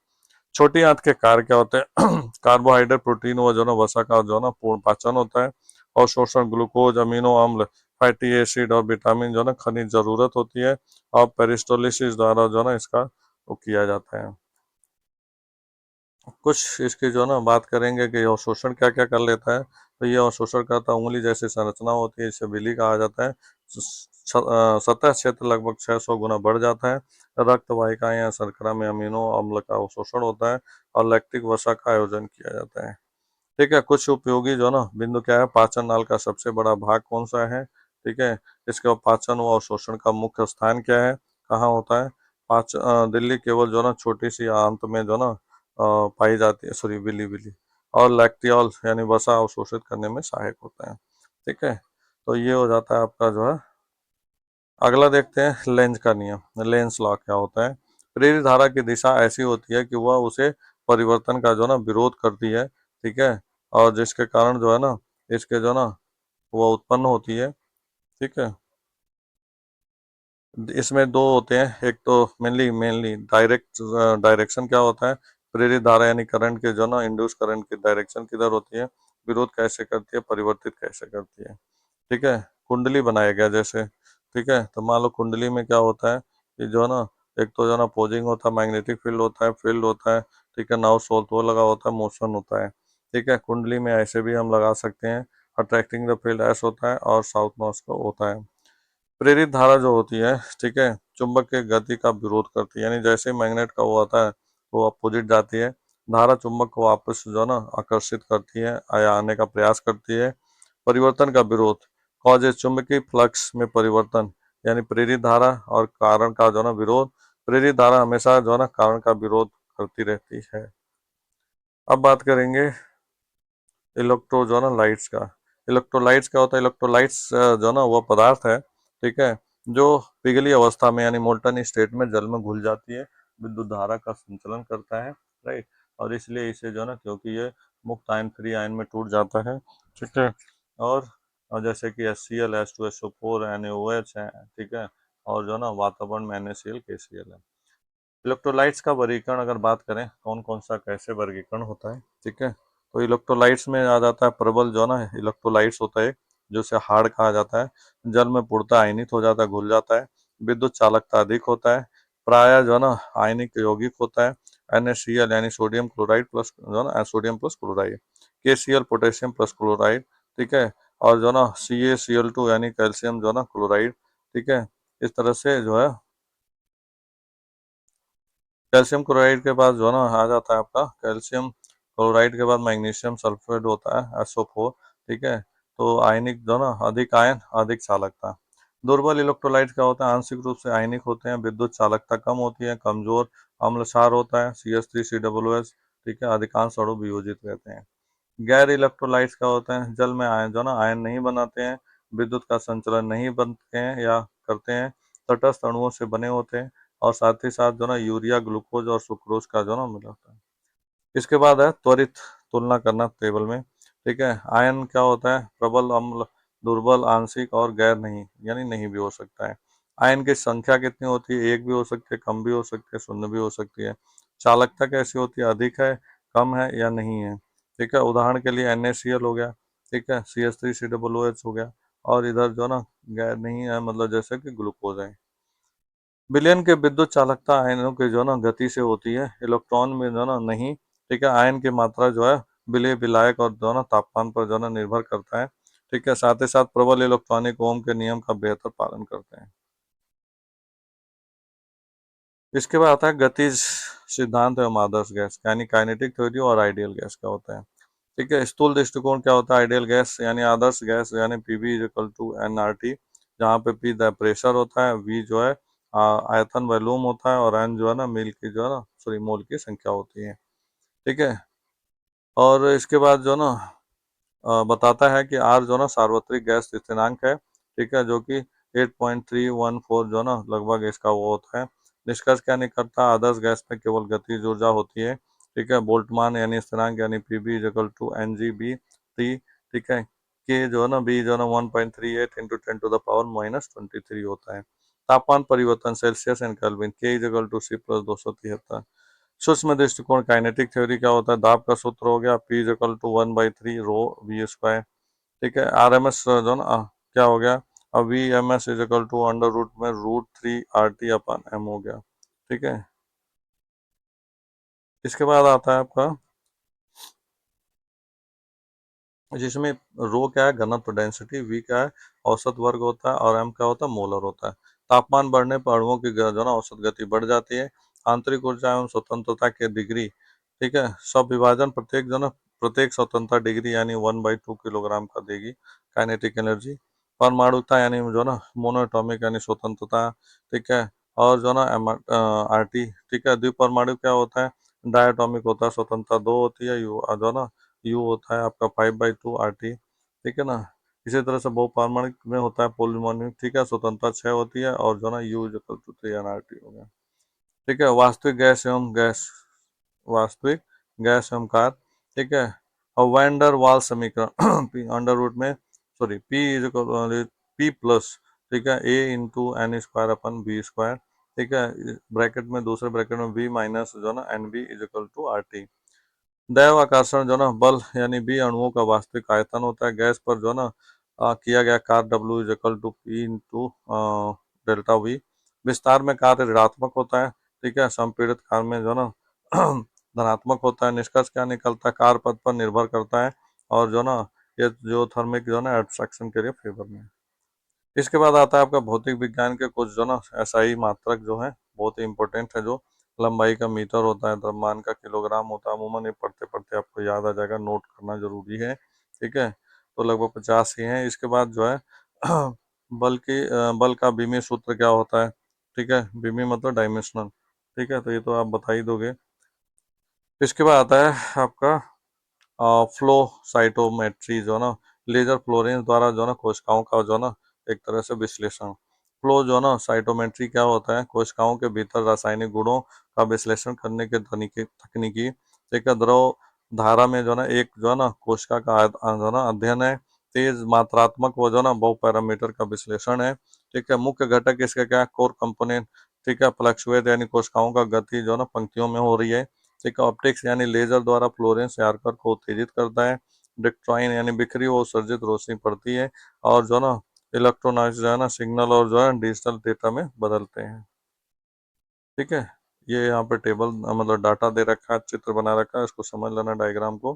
छोटी आंत के कार्य क्या होते हैं कार्बोहाइड्रेट, प्रोटीन व जो ना वसा का जो ना पूर्ण पाचन होता है। और शोषण ग्लूकोज, अमीनो अम्ल, फैटी एसिड और विटामिन जो ना खनिज जरूरत होती है। और पेरिस्टोलिसिस द्वारा जो ना इसका वो किया जाता है। कुछ इसकी जो ना बात करेंगे कि अवशोषण क्या क्या कर लेता है, तो ये अवशोषण करता उंगली जैसी संरचना होती है, इसे विली कहा जाता है। सतह क्षेत्र लगभग 600 गुना बढ़ जाता है। रक्त वाहिकाएं या शर्करा में अमीनो अम्ल का अवशोषण होता है और लैक्टिक वसा का आयोजन किया जाता है, ठीक है। कुछ उपयोगी जो ना बिंदु क्या है, पाचन नाल का सबसे बड़ा भाग कौन सा है, ठीक है। इसके बाद पाचन व अवशोषण का मुख्य स्थान क्या है, कहाँ होता है। दिल्ली केवल जो ना छोटी सी आंत में जो ना पाई जाती है, सॉरी बिली और लैक्टियोल यानी वसा अवशोषित करने में सहायक होते हैं। ठीक है, तो ये हो जाता है आपका जो है। अगला देखते हैं लेंज का नियम, लेंस लॉ क्या होता है। प्रेरित धारा की दिशा ऐसी होती है कि वह उसे परिवर्तन का जो है ना विरोध करती है। ठीक है, और जिसके कारण जो है ना इसके जो है ना वो उत्पन्न होती है। ठीक है, इसमें दो होते हैं, एक तो मेनली डायरेक्ट डायरेक्शन क्या होता है, प्रेरित धारा यानी करंट के जो ना इंड्यूस करंट की डायरेक्शन किधर होती है, विरोध कैसे करती है, परिवर्तित कैसे करती है। ठीक है, कुंडली बनाया गया जैसे। ठीक है, तो मान लो कुंडली में क्या होता है कि जो है ना एक तो जो है ना पोजिंग होता है, मैग्नेटिक फील्ड होता है, फील्ड होता है। ठीक है, नॉर्थ साउथ वो लगा होता है, मोशन होता है। ठीक है, कुंडली में ऐसे भी हम लगा सकते हैं, अट्रैक्टिंग द फील्ड ऐसा होता है और साउथ नॉर्थ का होता है। प्रेरित धारा जो होती है, ठीक है, चुंबक के गति का विरोध करती है, यानी जैसे मैग्नेट का वो आता है वो अपोजिट जाती है। धारा चुंबक को वापस जो है ना आकर्षित करती है या आने का प्रयास करती है। परिवर्तन का विरोध, कॉजेज चुंबकीय फ्लक्स में परिवर्तन, यानी प्रेरित धारा और कारण का जो है ना विरोध। प्रेरित धारा हमेशा जो है ना कारण का विरोध करती रहती है। अब बात करेंगे इलेक्ट्रो जो है ना लाइट्स का। इलेक्ट्रोलाइट्स क्या होता है, इलेक्ट्रोलाइट्स जो है ना वो पदार्थ है, ठीक है, जो पिघली अवस्था में यानी मोल्टन स्टेट में जल में घुल जाती है, विद्युत धारा का संचलन करता है। राइट, और इसलिए इसे जो है ना क्योंकि ये मुक्त आयन फ्री आयन में टूट जाता है। ठीक है, और जैसे कि HCl H2SO4 NaOH है। ठीक है, और जो है ना वातावरण में NaCl KCl है। इलेक्ट्रोलाइट्स का वर्गीकरण अगर बात करें कौन कौन सा कैसे वर्गीकरण होता है। ठीक है, तो इलेक्ट्रोलाइट्स में आ जाता है प्रबल जो है ना इलेक्ट्रोलाइट्स होता है, जो उसे हार्ड कहा जाता है, जल में पूर्णतः आयनित हो जाता है, घुल जाता है, विद्युत चालकता अधिक होता है, प्राय जो है ना आयनिक यौगिक होता है। NaCl यानी सोडियम क्लोराइड प्लस जो है ना sodium plus chloride, KCl potassium plus chloride. ठीक है, और जो है ना CaCl2 यानी कैल्शियम जो है ना क्लोराइड। ठीक है, इस तरह से जो है कैल्शियम क्लोराइड के बाद जो है ना आ जाता है आपका कैल्शियम क्लोराइड के बाद मैग्नीशियम सल्फेट होता है SO4। ठीक है, तो आयनिक जो है ना अधिक आयन अधिक चालकता। दुर्बल इलेक्ट्रोलाइट क्या होता है, आंशिक रूप से आयनिक होते हैं, विद्युत चालकता कम होती है, कमजोर अम्ल क्षार होता है CH3COOH। ठीक है, अधिकांश अणु वियोजित रहते हैं। गैर इलेक्ट्रोलाइट्स क्या होते हैं, जल में आयन जो ना आयन नहीं बनाते हैं, विद्युत का संचलन नहीं बनते हैं या करते हैं, तटस्थ अणुओं से बने होते हैं, और साथ ही साथ जो ना यूरिया ग्लूकोज और सुक्रोज का जो ना मिला होता है। इसके बाद है त्वरित तुलना करना टेबल में। ठीक है, आयन क्या होता है, प्रबल अम्ल दुर्बल आंशिक और गैर नहीं यानी नहीं भी हो सकता है। आयन की संख्या कितनी होती है, एक भी हो सकती है, कम भी हो सकती है, शून्य भी हो सकती है। चालकता कैसी होती है, अधिक है, कम है या नहीं है। ठीक है, उदाहरण के लिए NaCl हो गया। ठीक है, CH3COOH हो गया, और इधर जो ना गैर नहीं है मतलब जैसे कि ग्लूकोज है। विलयन के विद्युत चालकता आयनों की जो ना गति से होती है, इलेक्ट्रॉन में जो ना नहीं। ठीक है, आयन की मात्रा जो है विलय विलायक और जो ना तापमान पर जो ना निर्भर करता है। ठीक है, साथ ही साथ प्रबल इलेक्ट्रॉनिक ओम के नियम का बेहतर पालन करते हैं। इसके बाद आता है गतिज सिद्धांत एवं आदर्श गैस, यानी काइनेटिक थ्योरी और आइडियल गैस का होता है। ठीक है, स्थूल दृष्टिकोण क्या होता है, आइडियल गैस यानी आदर्श गैस यानी PV इक्वल टू NRT, जहाँ पे P प्रेशर होता है, V जो है आयतन वॉल्यूम होता है, और N जो है ना मिल की जो है ना सॉरी मोल की संख्या होती है। ठीक है, और इसके बाद जो है ना बताता है कि R जो है ना सार्वत्रिक गैस स्थिरांक है। ठीक है, जो कि 8.314 जो है ना लगभग इसका वो होता है। निष्कर्ष क्या निकलता है, आदर्श गैस में केवल गतिज ऊर्जा होती है। ठीक है, बोल्टमान यानी स्थिरांक यानी PV इक्वल टू NG/B/T। ठीक है, के जो है ना बी जो है ना 1.38 इंटू 10⁻⁻23 होता है। तापमान परिवर्तन सेल्सियस एंड केल्विन, के इक्वल टू C+273। सूक्ष्म दृष्टिकोण काइनेटिक थ्योरी क्या होता है, दाब का सूत्र हो गया P इक्वल टू 1/3 ρV²। ठीक है, RMS जो ना क्या हो गया, अब VMS is equal to under root में √3 RT/M हो गया। ठीक है, इसके बाद आता है आपका जिसमें रो क्या है, घनत्व डेंसिटी, V क्या है, औसत वर्ग होता है, और M क्या होता है, मोलर होता है। तापमान बढ़ने पर अणुओं की जो ना औसत गति बढ़ जाती है। आंतरिक ऊर्जा एवं स्वतंत्रता के डिग्री। ठीक है, सब विभाजन प्रत्येक जो ना प्रत्येक स्वतंत्रता डिग्री यानी 1/2 किलोग्राम का देगी काइनेटिक एनर्जी। परमाणुता यानी जो ना मोनोएटॉमिक यानी स्वतंत्रता। ठीक है, और जो ना RT। ठीक है, द्विपरमाणु क्या होता है, डायटोमिक होता है, स्वतंत्रता 2 होती है, यू जो है ना, यू होता है आपका 5/2 RT, ठीक है ना। इसी तरह से बहुपारमाणिक में होता है पोलिमोनिक, ठीक है, स्वतंत्रता 6 होती है, और जो है ना U is equal to 3 RT हो गया, ठीक है। वास्तविक गैस एवं कार, ठीक है। और वैंडर वाल समीकरण पी अंडर रूट में, sorry, P is equal P plus, ठीक है, A into N square upon B square, ठीक है, ब्रैकेट में, दूसरे ब्रैकेट में वी माइनस जो ना N B is equal to R T. दैव आकर्षण जो ना बल यानी बी अणुओं का वास्तविक आयतन होता है। गैस पर जो ना किया गया कार्य W is equal to P into delta V. विस्तार में कार्य ऋणात्मक होता है, ठीक है, संपीड़ित कार्य में जो ना धनात्मक होता है। निष्कर्ष क्या निकलता है, कार्य पद पर निर्भर करता है, और जो ना ये जो थर्मिक जो ना एब्स्ट्रैक्शन के लिए फेवर में है। इसके बाद आता है आपका भौतिक विज्ञान के कुछ जो ना एसआई मात्रक जो है बहुत ही इंपॉर्टेंट है। जो लंबाई का मीटर होता है, द्रव्यमान का किलोग्राम होता है, अमूमन ये पढ़ते पढ़ते आपको याद आ जाएगा, नोट करना जरूरी है, ठीक है। तो लगभग 50 ही है। इसके बाद जो है बल का बीमी सूत्र क्या होता है, ठीक है, बीमी मतलब डायमेंशनल, ठीक है, तो ये तो आप बता ही दोगे। इसके बाद आता है आपका फ्लो साइटोमेट्री जो ना, लेजर फ्लोरेंस द्वारा जो ना कोशिकाओं का जो ना एक तरह से विश्लेषण। फ्लो जो ना साइटोमेट्री क्या होता है, कोशिकाओं के भीतर रासायनिक गुणों का विश्लेषण करने के तकनीकी, एक द्रव धारा में जो ना एक जो है ना कोशिका का जो ना अध्ययन है। तेज मात्रात्मक वो जो ना बहु पैरामीटर का विश्लेषण है, ठीक है। मुख्य घटक इसके क्या, कोर कंपोनेंट, ठीक है, फ्लक्चुएट यानी कोशिकाओं का गति जो ना पंक्तियों में हो रही है, ठीक है। ऑप्टिक्स यानी लेजर द्वारा फ्लोरेंस यार्कर को उत्तेजित करता है। डिक्ट्रॉइन यानी बिखरी हुई उत्सर्जित रोशनी पड़ती है, और जो ना इलेक्ट्रोनाइट जो है ना सिग्नल और जो है डिजिटल डेटा में बदलते हैं, ठीक है। ये यहाँ पे टेबल मतलब डाटा दे रखा है, चित्र बना रखा है, इसको समझ लेना डायग्राम को,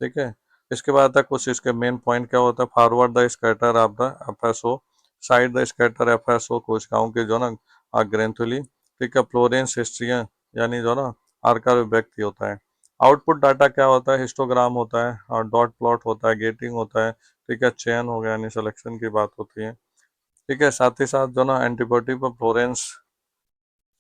ठीक है। इसके बाद तक कुछ इसके मेन पॉइंट क्या होता है, forward the scatter of the FSO, side the scatter FSO कोशिकाओं के जो ना ग्रेंथुली, ठीक है। फ्लोरेंस हिस्ट्रिया यानी जो ना आर्कर व्यक्ति होता है। आउटपुट डाटा क्या होता है, हिस्टोग्राम होता है, और डॉट प्लॉट होता है, गेटिंग होता है, ठीक है, चयन हो गया यानी सिलेक्शन की बात होती है, ठीक है। साथ ही साथ जो ना एंटीबॉडी पर फ्लोरेंस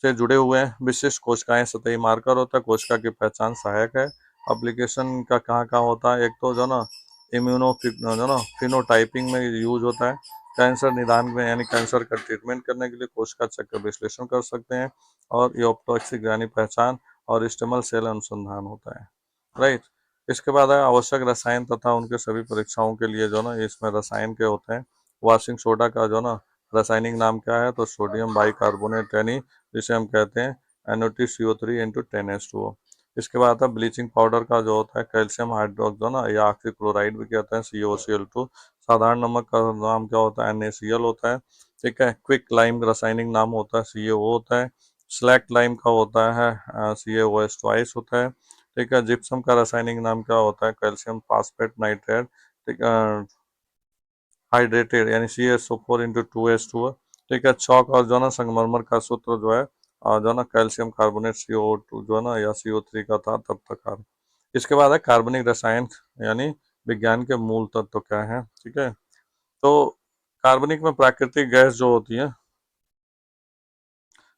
से जुड़े हुए हैं। विशिष्ट कोशिकाएं सतही मार्कर होता है, कोशिका की पहचान सहायक है। एप्लीकेशन का कहाँ कहाँ होता है, एक तो जो ना इम्यूनो जो ना फिनोटाइपिंग में यूज होता है। कैंसर निदान में यानी कैंसर का ट्रीटमेंट करने के लिए कोशिका चक्र विश्लेषण कर सकते हैं। और यूपटॉक्सिक यानी पहचान, और स्टेमल सेल अनुसंधान होता है, राइट। इसके बाद है आवश्यक रसायन तथा उनके सभी परीक्षाओं के लिए जो ना इसमें रसायन के होते हैं। वॉशिंग सोडा का जो ना रासायनिक नाम क्या है, तो सोडियम बाइकार्बोनेट यानी जिसे हम कहते हैं NaOH-CO3 × 10H2O। इसके बाद आता है ब्लीचिंग पाउडर का जो होता है कैल्शियम हाइड्रोक्साइड जो ना, या ऑक्सीक्लोराइड भी कहते हैं, CaOCl2। साधारण नमक का नाम क्या होता है, NaCl होता है, ठीक है। क्विक लाइम रासायनिक नाम होता है CaO होता है। स्लैक लाइम का होता है CaOH होता है, ठीक है। जिप्सम का रासायनिक नाम क्या होता है, कैल्शियम फास्फेट नाइट्रेट, ठीक है, हाइड्रेटेड यानी CaSO4 × 2H2O, ठीक है। चौक और जो है ना संगमरमर का सूत्र जो है जो है ना कैल्शियम कार्बोनेट CO2 जो है ना या CO3 का था तब तक कार्बन। इसके बाद है कार्बनिक रसायन यानी विज्ञान के मूल तत्व क्या है, ठीक है। तो कार्बनिक में प्राकृतिक गैस जो होती है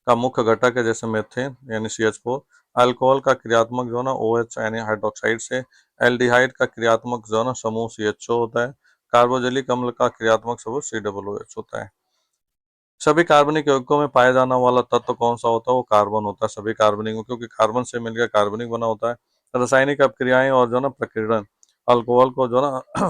का मुख्य घटक है, जैसे मेथेन यानी CH4। अल्कोहल का क्रियात्मक जो है ना OH यानी हाइड्रोक्साइड से। एल्डिहाइड का क्रियात्मक जो है ना समूह CHO होता है। कार्बोजिलिक अम्ल का क्रियात्मक समूह COOH होता है। सभी कार्बनिक यौगिकों में पाया जाने वाला तत्व कौन सा होता है, वो कार्बन होता है सभी कार्बनिक में, क्योंकि कार्बन से मिलकर कार्बनिक बना होता है। रासायनिक अपक्रियाएं और जो ना प्रकीर्णन, अल्कोहल को जो ना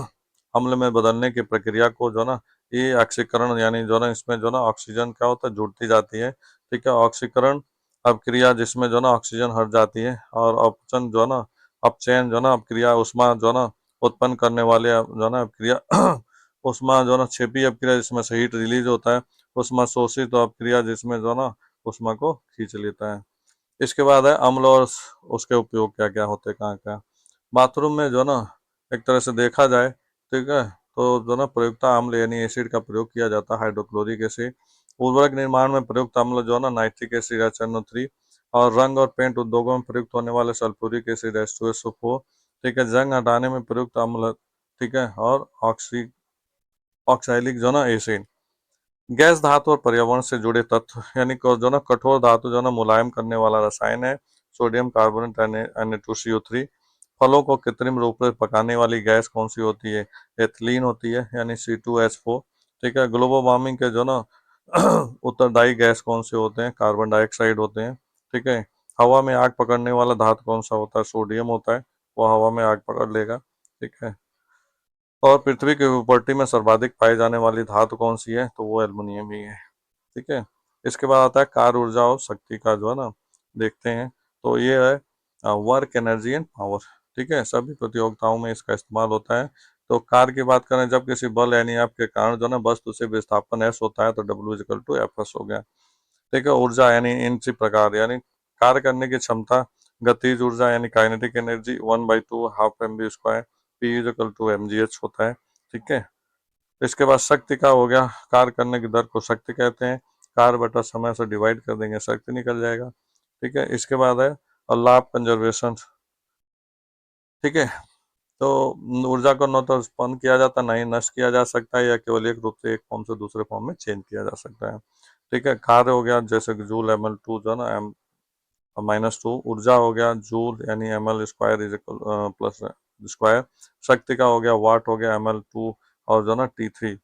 अम्ल में बदलने की प्रक्रिया को जो ना ये ऑक्सीकरण यानी जो ना इसमें जो ना ऑक्सीजन क्या होता है जुड़ती जाती है, ठीक है। ऑक्सीकरण अपक्रिया जिसमें जो ना ऑक्सीजन हट जाती है, और अपचन जो ना अपचयन जो ना अपक्रिया उष्मा जो ना उत्पन्न करने वाले जो ना अपक्रिया उष्मा जो ना क्षेपी अपक्रिया जिसमें से हीट रिलीज होता है। उष्मा शोषित अपक्रिया जिसमें जो ना उष्मा को खींच लेता है। इसके बाद है अम्ल और उसके उपयोग क्या क्या होते हैं, कहाँ क्या। बाथरूम में जो ना एक तरह से देखा जाए, ठीक है, तो जो ना प्रयुक्ता अम्ल यानी एसिड का प्रयोग किया जाता है, हाइड्रोक्लोरिक एसिड। उर्वरक निर्माण में प्रयुक्त अम्ल जो है ना नाइट्रिक एसिड HNO3। और रंग और पेंट उद्योगों में प्रयुक्त होने वाले सल्फ्यूरिक एसिड H2SO4, ठीक है। जंग हटाने में प्रयुक्त अम्ल, ठीक है। और ऑक्सैलिक जो ना एसिड। गैस धातु और पर्यावरण से जुड़े तत्व यानी जो ना कठोर धातु जो ना मुलायम करने वाला रसायन है। Sodium carbonate Na2CO3। फलों को कृत्रिम रूप से पकाने वाली गैस कौन सी होती है? एथिलीन होती है, यानी C2H4। ठीक है। ग्लोबल वार्मिंग के जो ना उत्तरदायी गैस कौन से होते हैं? कार्बन डाइऑक्साइड होते हैं। ठीक है। हवा में आग पकड़ने वाला धातु कौन सा होता है? सोडियम होता है, वो हवा में आग पकड़ लेगा। ठीक है। और पृथ्वी की उपरितल में सर्वाधिक पाई जाने वाली धातु कौन सी है? तो वो एल्युमिनियम ही है। ठीक है। इसके बाद आता है कार्य ऊर्जा और शक्ति का जो है ना, देखते हैं। तो ये है वर्क एनर्जी एंड पावर। ठीक है। सभी प्रतियोगिताओं में इसका इस्तेमाल होता है। तो कार्य की बात करें, जब किसी बल यानी आपके कारण जो है ना वस्तु से विस्थापन एस होता है तो W=F(s) हो गया। ठीक है। ऊर्जा यानी इनसी प्रकार, यानी कार्य करने की क्षमता। गतिज ऊर्जा यानी kinetic energy 1/2 half mv², P=mgh होता है। ठीक है। इसके बाद शक्ति का हो गया, कार्य करने की दर को शक्ति कहते हैं। कार्य बटा समय से डिवाइड कर देंगे, शक्ति निकल जाएगा। ठीक है। इसके बाद है लाभ कंजर्वेशन। ठीक है। तो ऊर्जा को न तो उत्पन्न किया जाता, ना ही नष्ट किया जा सकता है, या केवल एक रूप से एक फॉर्म से दूसरे फॉर्म में चेंज किया जा सकता है। ठीक है। कार्य हो गया जैसे कि जूल ml2 जो है ना m-2। ऊर्जा हो गया जूल यानी ml² प्लस स्क्वायर। शक्ति का हो गया वाट हो गया ml2 और जो है ना T3।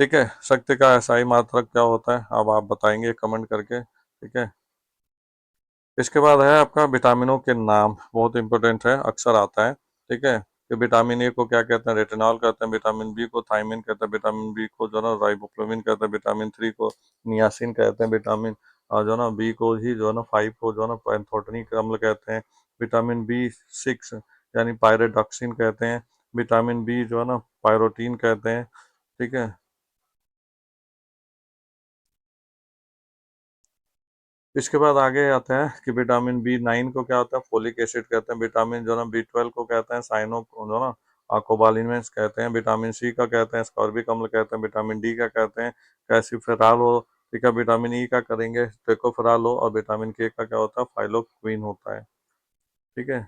ठीक है। शक्ति का एसआई मात्रक क्या होता है? अब आप बताएंगे कमेंट करके। ठीक है। इसके बाद है आपका विटामिनों के नाम, बहुत इंपॉर्टेंट है, अक्सर आता है। ठीक है। कि विटामिन ए को क्या कहते हैं? रेटिनॉल कहते हैं। विटामिन बी को थायमिन कहते हैं। विटामिन बी को जो है ना राइबोफ्लाविन कहते हैं। विटामिन 3 को नियासिन कहते हैं। विटामिन जो है ना बी को ही जो है ना 5 को जो है ना पैंथोटेनिक अम्ल कहते हैं। विटामिन B6 यानी पायरोडॉक्सिन कहते हैं। विटामिन बी जो है ना पायरोटीन कहते हैं। ठीक है। इसके बाद आगे आते हैं कि विटामिन B9 को क्या होता है? फोलिक एसिड कहते हैं। विटामिन जो है ना B12 को कहते हैं साइनो जो है ना कोबालिनेंस कहते हैं। विटामिन सी का कहते हैं स्कॉर्बिक अम्ल कहते हैं। विटामिन डी का कहते हैं कैल्सिफेरॉल हो। ठीक है। विटामिन ई का करेंगे टोकोफेरॉल हो। और विटामिन के का क्या होता है? फाइलोक्विन होता है। ठीक है।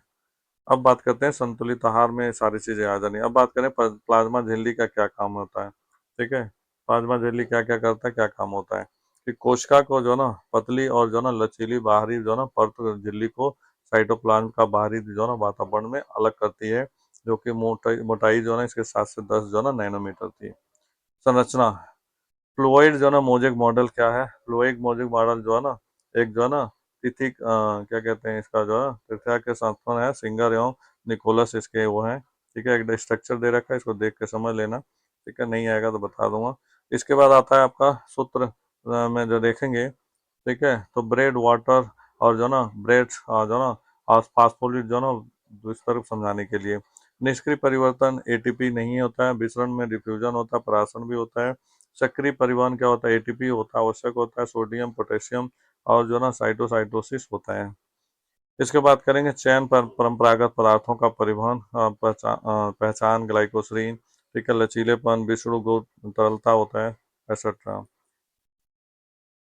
अब बात करते हैं संतुलित आहार में सारी चीजें आ जानी। अब बात करें प्लाज्मा झिल्ली का क्या काम होता है। ठीक है। प्लाज्मा झिल्ली क्या क्या करता है, क्या काम होता है? कि कोशिका को जो ना पतली और जो ना लचीली बाहरी जो ना परत झिल्ली को साइटोप्लाज्म का बाहरी जो ना वातावरण में अलग करती है, जो कि मोटाई मोटाई जो है ना इसके 7 से 10 जो ना नैनोमीटर थी। संरचना। फ्लूइड जो है ना मोजेक मॉडल क्या है? फ्लूइड मोजेक मॉडल जो है ना एक जो है ना तिथि क्या कहते हैं इसका जो है तृतीया के संस्थान है, सिंगर एवं निकोलस इसके वो हैं। ठीक है। एक स्ट्रक्चर दे रखा है, इसको देख के समझ लेना। ठीक है। नहीं आएगा तो बता दूंगा। इसके बाद आता है आपका सूत्र में जो देखेंगे। ठीक है। तो ब्रेड वाटर और जो ना ब्रेड जो ना और फास्फोलिट जो ना इस तरफ समझाने के लिए। निष्क्रिय परिवर्तन एटीपी नहीं होता है, विसरण में डिफ्यूजन होता है, परासरण भी होता है। सक्रिय परिवहन क्या होता है? एटीपी होता है, आवश्यक होता है, सोडियम पोटेशियम और जो ना साइटोसाइटोसिस होता है। इसके बाद करेंगे चयन पर परंपरागत पदार्थों का परिवहन, पहचान ग्लाइकोसरीन। ठीक है। लचीलेपन, विषुणु गुण, तरलता होता है, एक्सेट्रा।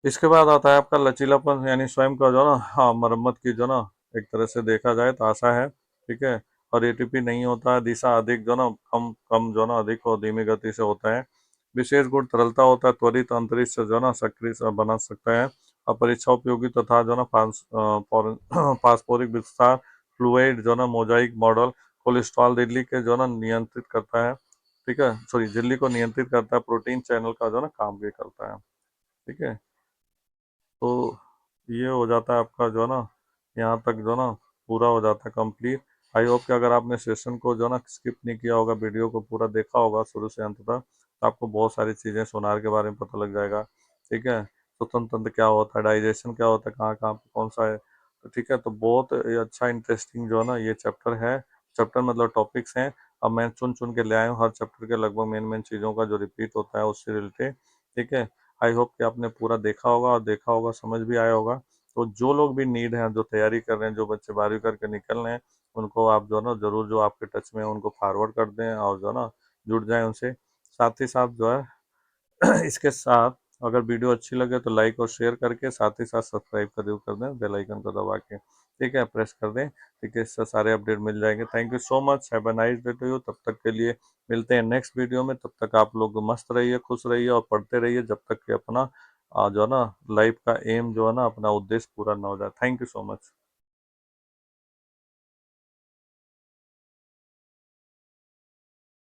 इसके बाद आता है आपका लचीलापन, यानी स्वयं का जो ना मरम्मत की जो ना एक तरह से देखा जाए तो आशा है। ठीक है। और एटीपी नहीं होता है। दिशा अधिक जो ना कम कम जो ना अधिक और धीमी गति से होता है। विशेष गुण तरलता होता है, त्वरित अंतरिक्ष से जो ना सक्रिय बना सकता है। और परीक्षा उपयोगी तथा जो ना फास्फोरिक विस्तार, फ्लूइड जो ना मोजाइक मॉडल, कोलेस्ट्रॉल दिल्ली के जो ना नियंत्रित करता है। ठीक है। सॉरी, झिल्ली को नियंत्रित करता है। प्रोटीन चैनल का जो ना काम भी करता है। ठीक है। तो ये हो जाता है आपका जो है ना, यहाँ तक जो ना पूरा हो जाता है कंप्लीट। आई होप कि अगर आपने सेशन को जो ना स्किप नहीं किया होगा, वीडियो को पूरा देखा होगा शुरू से अंत तक, तो आपको बहुत सारी चीज़ें सोनार के बारे में पता लग जाएगा। ठीक है। स्वतंत्र तंत्र क्या होता है, डाइजेशन क्या होता है, कहाँ कहाँ पे कौन सा है। तो ठीक है। तो बहुत ये अच्छा इंटरेस्टिंग जो है ना ये चैप्टर है। चैप्टर मतलब टॉपिक्स हैं। अब मैं चुन चुन के ले आया हूँ हर चैप्टर के लगभग मेन मेन चीज़ों का जो रिपीट होता है उससे रिलेटेड। ठीक है। आई होप कि आपने पूरा देखा होगा और देखा होगा समझ भी आया होगा। तो जो लोग भी नीड हैं, जो तैयारी कर रहे हैं, जो बच्चे 12वीं करके निकल रहे हैं, उनको आप जो है ना जरूर जो आपके टच में है उनको फॉरवर्ड कर दें और जो है ना जुड़ जाएं उनसे। साथ ही साथ जो है इसके साथ अगर वीडियो अच्छी लगे तो लाइक और शेयर करके साथ ही साथ सब्सक्राइब जरूर कर दें बेल आइकन को दबा के। ठीक है। प्रेस कर दें। ठीक है। इससे सारे अपडेट मिल जाएंगे। Thank you so much. Have a nice day to you. तब तक के लिए मिलते हैं नेक्स्ट वीडियो में। तब तक आप लोग मस्त रहिए, खुश रहिए और पढ़ते रहिए जब तक कि अपना जो है ना लाइफ का एम जो है ना अपना उद्देश्य पूरा ना हो जाए। Thank you so much.